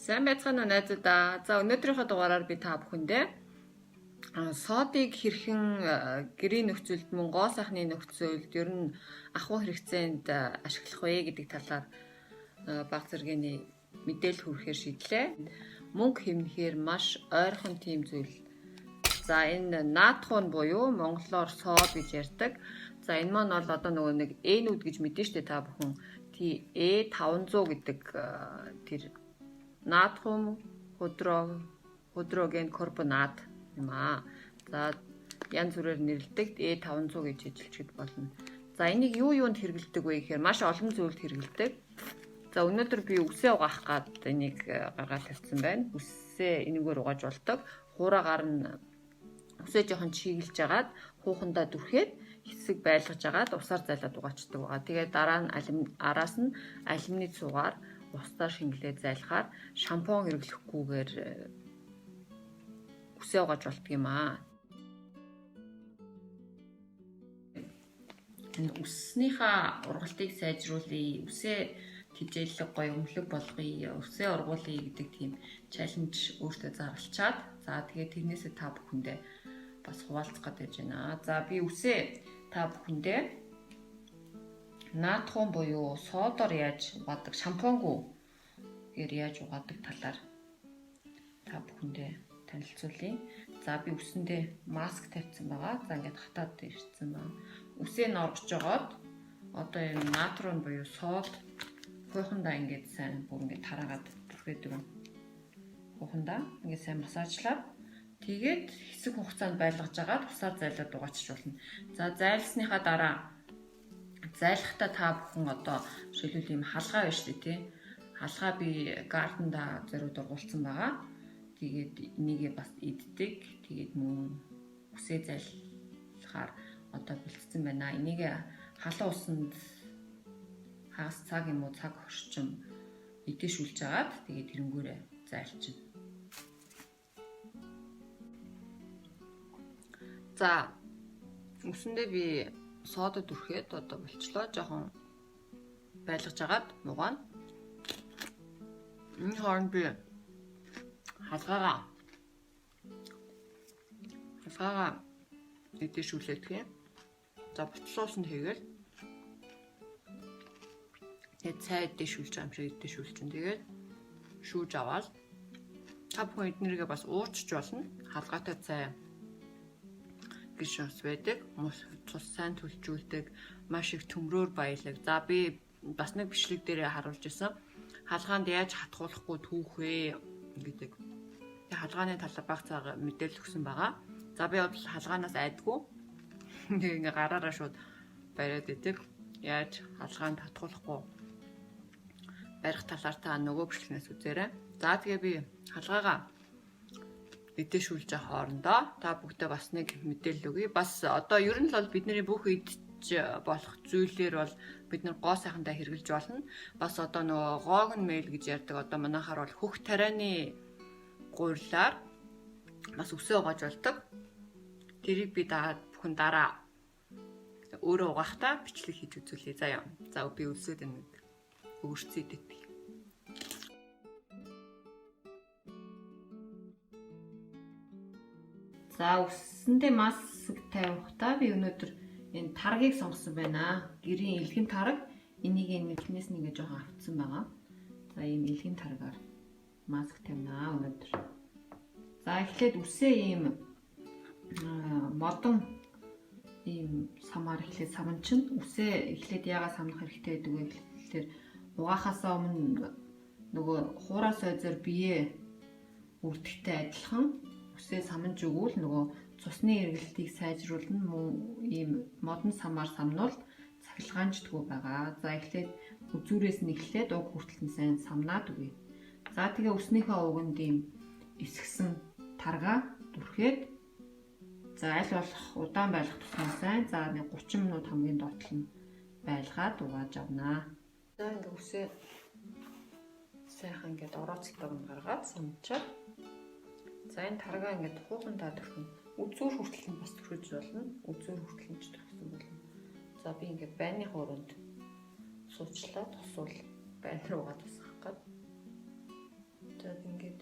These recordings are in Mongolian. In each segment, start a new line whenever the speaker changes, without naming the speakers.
Сайн байцгаана уу найзуудаа. За өнөөдрийнхөө дугаараар би та бүхэндээ содыг хэрхэн гэрийн нөхцөлд мөн гоо сайхны нөхцөлд ер нь ахуй хэрэгцээнд ашиглах вэ гэдэг талаар баг зэргийн мэдээлэл хүргэхээр шийдлээ. Мөнгө хэмнэхээр маш ойрхон тийм зүйл. За энэ наатхуун буюу монголоор сод гэж ярьдаг. За энэ маань бол одоо нөгөө нэг N-үүд гэж мэдэн штэ та бүхэн. E500 гэдэг тэр наатриум хydrogen карбонат юм аа. За янз бүрээр нэрлэдэг E500 гэж хэлчихэд болно. За энийг юунд хэрэглэдэг вэ гэхээр маш олон зүйлд хэрэглэдэг. За өнөөдөр би үсээ угаах гад энийг гаргаад тавьсан байна. Үсээ энэгээр угааж болдог. Хуураагаар нь үсээ жоохон чиглэж агаад хуухандаа дүрхээд хэсэг байлгаж агаад усаар зайлаад угаачдаг байгаа. Тэгээд дараа нь араас нь алюминий цугаар устаар шингэлээд зайлахаар шампунь хэрэглэхгүйгээр үсээ угааж болдог юм аа. Үснийхаа ургалтыг сайжруулъя, үсээ тижээлэг гоё өмлөг болгоё, үсээ ургуулъя гэдэг тийм чаленж өөртөө заргалчаад за тэгээд тэрнээсээ та бүхэндээ бас хуваалцах гэж байна. За би үсээ та бүхэндээ наатриум буюу содоор яаж угаадаг, шампуньгээр яаж угаадаг талаар та бүхэндээ танилцуулъя. За би үсэндээ маск тавьсан байгаа. За ингээд хатаад ирсэн байна. Үсээ норгож жогоод одоо юм наатриум буюу сод хуухандаа ингээд сайн бүр ингээд тараагаад бүрхээдэг юм. Хуухандаа ингээд сайн массажлаад тэгээд хэсэг хугацаанд байлгаж агаад усаар зайлаад угаачиж болно. За зайлсныхаа дараа зайлахтаа та бүхэн одоо жишээлбэл ийм халгаа байна шүү дээ тий. Халгаа би гарданда зориуд ургуулсан байгаа. Тэгээд энийгээ бас иддэг. Тэгээд мөн үсээ зайлахаар одоо бэлдсэн байна. Энийгээ халуун усанд хагас цаг юм уу цаг орчим идэвшүүлж агаад тэгээд тэрнгүүрээ зайлчна. За үсэндээ би содод дүрхээд одоо болчлоо жоохон байлгаж агаад муугаана. Энэ хооронд би халгаагаа идэвшүүлээд гэх юм. За буцлуулсан хийгээл тэгээд цай идэвшүүлж байгаа юм шиг идэвшүүлж чинь тэгээд шүүж аваад та бүхэн эднэргээ бас уурчж болно. Халгаатай цай гэж бас байдаг. Цус сайн түлжүүлдэг, маш их төмрөөр баялаг. За би бас нэг бичлэг дээрээ харуулж исэн. Халгаанд яаж хатгуулахгүй түүх вэ гэдэг. Тэгээ халгааны талаар баг цаг мэдээлэл өгсөн байгаа. За би бол халгаанаас айдгүй. Тэгээ ингээ гараараа шууд бариад идэг. Яаж халгаанд хатгуулахгүй барих талаар та нөгөө бичлэгнээс үзээрэй. За тэгээ би халгаагаа идэвшүүлж байгаа хоорондоо та бүгдээ бас нэг мэдээлэл өгье. Бас одоо ер нь л бидний бүх идэж болох зүйлээр бол бид нар гоо сайхандаа хэрэглэж болно. Бас одоо нөгөө гоогн мэйл гэж ярьдаг. Одоо манайхаар бол хөх тарианы гурилаар бас үсээ угааж болдог. Тэрийг би бүхэн дараа өөрөө угаахтаа бичлэг хийж үзүүлье. За яа. За би үлсээд байна. Өөрсдөө идэх. За үсэндээ маск тавихтаа би өнөөдөр энэ таргийг сонгосон байна. Гэрийн илгэн тараг. Энийг нэлнээс нэгэ жоохон авцсан байгаа. За ийм илгэн таргаар маск тавина өнөөдөр. За эхлээд үсээ ийм модон ийм самаар эхлээд саманчин. Үсээ эхлээд яагаад самнах хэрэгтэй гэдэг вэ гэхээр угаахаасаа өмнө нөгөө хуурай сойзоор биеэ үрдэхтэй адилхан үсээ саманж өгвөл нөгөө цусны эргэлтийг сайжруулна мөн ийм модон самаар самнуул цахилгаанчдгүй байгаа. За эхлээд үзүүрээс нь эхлээд уг хүртэл нь сайн самнаад өгье. За тэгээ үснийхээ уганд ийм эсгсэн таргаа дүрхээд за аль болох удаан байлгах тусмаа сайн. За нэг 30 минут хамгийн доотлол нь байлгаад угааж авнаа. За ингээ үсээ сайхан ингээд орооцолтойг нь гаргаад самчаад за энэ таргаа ингээд хуухандаа төрхөн үзүүр хүртэл нь бас төрөж болно. Үзүүр хүртэл нь ч төрсөн болно. За би ингээд байрны хооронд суучлаад тусвал байна руугаа тусгах гээд. За За ингээд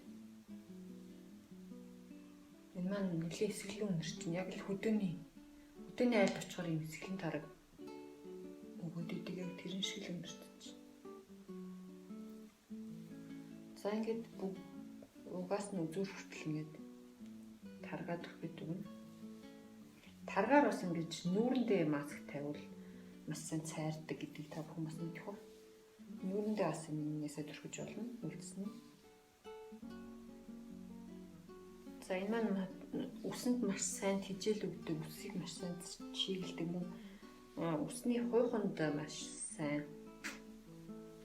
энэ маань нэлээд эсгэлэн үнэрч чинь яг л хөдөөний айлд очихоор юм эсгэлэн тараг өгөөд идэг яг тэрэн шиг л үнэрч. За ингээд угаас нь үзүүр хүртэл ингээд таргаад өгөх юм. Таргаар бас ингэж нүүрэндээ маск тавиул маш сайн цайрдаг гэдгийг та бүхэн бас мэдэх үү? Нүүрэндээ бас энэсээ төрхөж болно үлдсэн нь. За энэ маань үсэнд маш сайн тижэл өгдөг, үсийг маш сайн чиглэдэг мөн үсний хуйханд маш сайн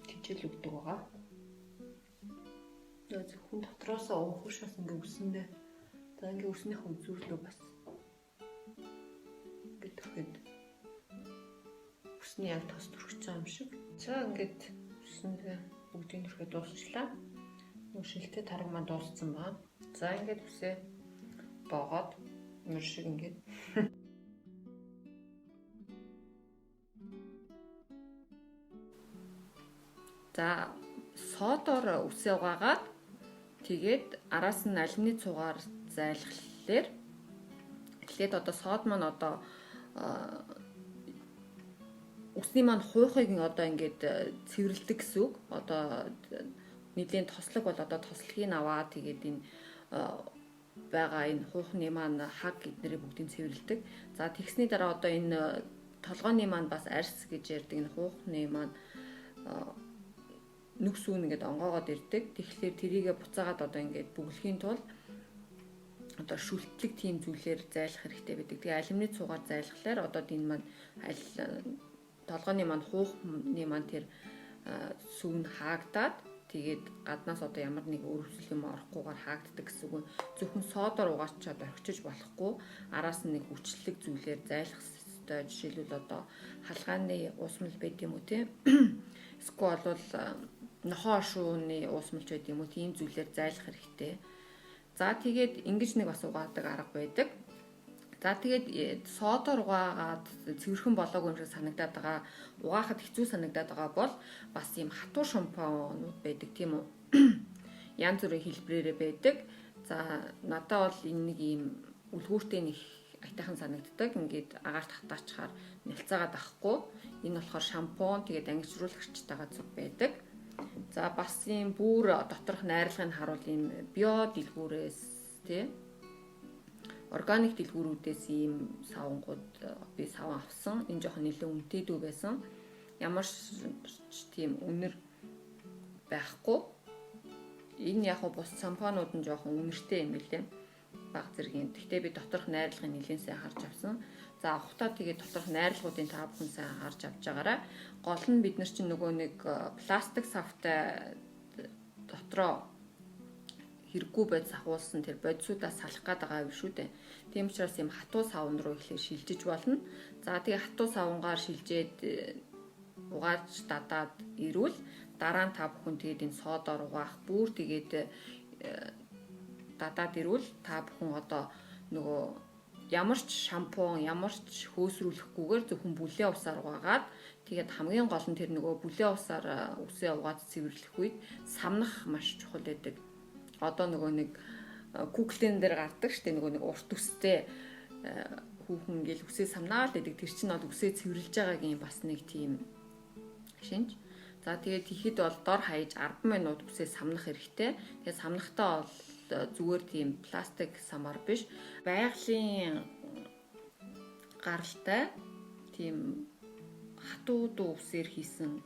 тижэл өгдөг байгаа. Зөвхөн дотроос уухшаас ингээ үсэндээ за ингээ үснийхээ үзүүрлөө бас гэхэд үсний яг тос төрөх юм шиг. За ингээд үсэндээ бүгдийн төрхөд дуусчлаа. Шилтэй тараг маань дууссан ба. За ингээд үсээ боогоод мөр шиг ингээд за содоор үсээ угаагаад тэгээд араас нь алюминий цугаар зайлхлаар тэгээд одоо сод маань одоо үсний маань хуйхыг одоо ингээд цэвэрлдэг гэсэн үг. Одоо нэлийн тослог бол одоо тослогийг аваа тэгээд энэ байгаа энэ хуйхны маань хаг гэднэрээ бүгдийг цэвэрлдэг. За тэгсний дараа одоо энэ толгойн маань бас арьс гэж ярьдаг энэ хуйхны маань нүкс үн ингээд онгоогоод ирдэг. Тэгэхээр тэрийгэ буцаагаад одоо ингээд бүглэхийн тулд одоо шүлтлэг тийм зүйлээр зайлах хэрэгтэй байдаг. Тэгээ алюминий цугаар зайлахлаар одоо энэ маань толгойн маань хуухны маань тэр сүүн хаагдаад тэгээд гаднаас одоо ямар нэг өрөвсөл юм орохгүйгээр хаагддаг гэсэн үг. Зөвхөн содоор угаачаад орхичиж болохгүй араас нь нэг хүчлэг зүйлээр зайлах ёстой. Жишээлбэл одоо халгааны уусмал байд юм уу те. Эсвэл бол нохоо шууны уусмалч байд юм уу тийм зүйлээр зайлах хэрэгтэй. За тэгээд ингэж нэг бас угаадаг арга байдаг. За тэгээд содоор угаагаад цэвэрхэн болоогүй юм шиг санагдаад байгаа. Угаахад хэцүү санагдаад байгаа бол бас ийм хатуу шампунууд байдаг тийм үү? Янз бүрийн хэлбэрээрээ байдаг. За надад бол энэ нэг ийм үлгүүртэй нэг айтайхан санагддаг. Ингээд агаарт хатаачаар нэлцаагаад авахгүй. Энэ болохоор шампунь тэгээд ангижруулагчтайгаа зүг байдаг. За бас ийм бүр доторх найрлагыг харуул ийм био дэлгүүрээс тий органик дэлгүүрүүдээс ийм савангууд би саван авсан. Энэ жоохон нэлээд үнэтэй дүү байсан. Ямар ч тийм үнэр байхгүй. Энэ яг бус шампунууд нь жоохон үнэртэй юм билээ. Баг зэргийн. Гэхдээ би доторх найрлагыг нэлээд сайн харж авсан. За авахтаа тэгээд доторх найрлагуудын та бүхэн сайн харж авч байгаарай. Гол нь бид нар чинь нөгөө нэг пластик савтай дотроо хэрэггүй байд сахуулсан тэр бодисуудаа салах гээд байгаа юм шүү дээ. Тийм учраас юм хатуу савн руу ихлээр шилжиж болно. За тэгээ хатуу савнгаар шилжээд угааж дадаад ирвэл дараа нь та бүхэн тэгээд энэ содоор угаах бүр тэгээд дадаад ирвэл та бүхэн одоо нөгөө ямар ч шампунь, ямар ч хөөсрүүлэхгүйгээр зөвхөн бүлээн усаар угаагаад тэгээд хамгийн гол нь тэр нөгөө бүлээн усаар үсээ угаад цэвэрлэх үед самнах маш чухал байдаг. Одоо нөгөө нэг Google-ийн дээр гардаг штеп нөгөө нэг урт үстэй хүүхэн ингээл үсээ самнаад байдаг. Тэр чинь бол үсээ цэвэрлж байгаагийн бас нэг тийм шинж. За тэгээд ихэд бол дор хаяж 10 минут үсээ самнах хэрэгтэй. Тэгээд самнахтаа бол зүгээр тийм пластик самар биш. Байгалийн гаралтай тийм хатуу дуу үсээр хийсэн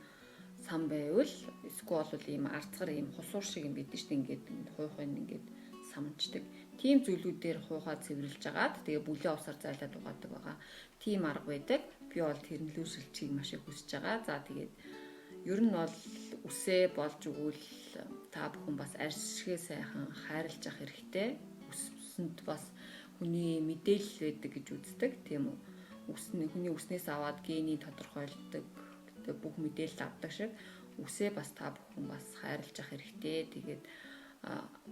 сам байвал эсвэл бол ийм арцгар ийм хусуур шиг юм гэдэг чинь ингээд хуйхын ингээд самчдаг. Тийм зүйлүүдээр хуйхаа цэвэрлж агаад тэгээ бүлээн усаар зайлаад угаадаг байгаа. Тийм арга байдаг. Би бол тэрнлүү шилжихийг маш их хүсэж байгаа. За тэгээд ер нь бол үсээ болж өгвөл та бүхэн бас арьсшгээ сайхан хайрлаж ах хэрэгтэй. Үсэнд бас хүний мэдээлэл байдаг гэж үздэг тийм үү? Хүний үснээс аваад гений тодорхойлдог бүх мэдээлэл авдаг шиг үсээ бас та бүхэн бас хайрлаж ах хэрэгтэй. Тэгээд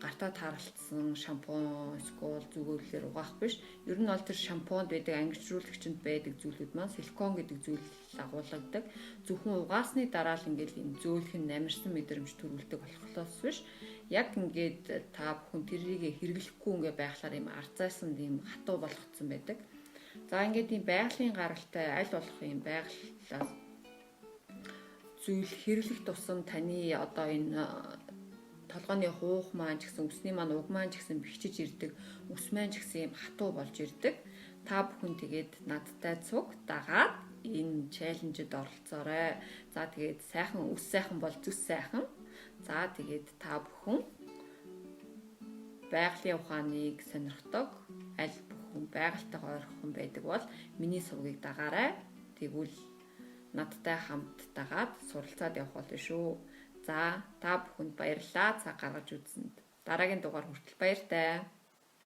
гартаа тааралцсан шампунь эсвэл зүгөөллөөр угаах биш. Ер нь бол тэр шампунд байдаг ангижруулагчинд байдаг зүйлүүд маань силикон гэдэг зүйл агуулгадаг. Зөвхөн угаасны дараа л ингээд энэ зөөлхөн намирсан мэдрэмж төрүүлдэг болохоос биш. Яг ингээд та бүхэн тэрийг хэрэглэхгүй ингээд байхлаар юм арцаасан юм хатуу болгоцсон байдаг. За ингээд ийм байгалийн гаралтай аль болох юм байгалаас зүйл хэрэглэх тусам таны одоо энэ толгойн хуух маань ч гэсэн өсний маань уг маань ч гэсэн бэхжиж ирдэг, өс маань ч гэсэн юм хатуу болж ирдэг. Та бүхэн тэгээд надтай цуг дагаад энэ челленжид оролцоорой. За тэгээд сайхан өс сайхан бол зүс сайхан. За тэгээд та бүхэн байгалийн ухааныг сонирхдог, аль бүхэн байгальтайгаа ойрхон байдаг бол миний сувгийг дагаарай. Тэгвэл надтай хамт дагаад суралцаад явах болно шүү. За та бүхэнд баярлалаа цаг гаргаж үзсэнд. Дараагийн дугаар хүртэл баяртай.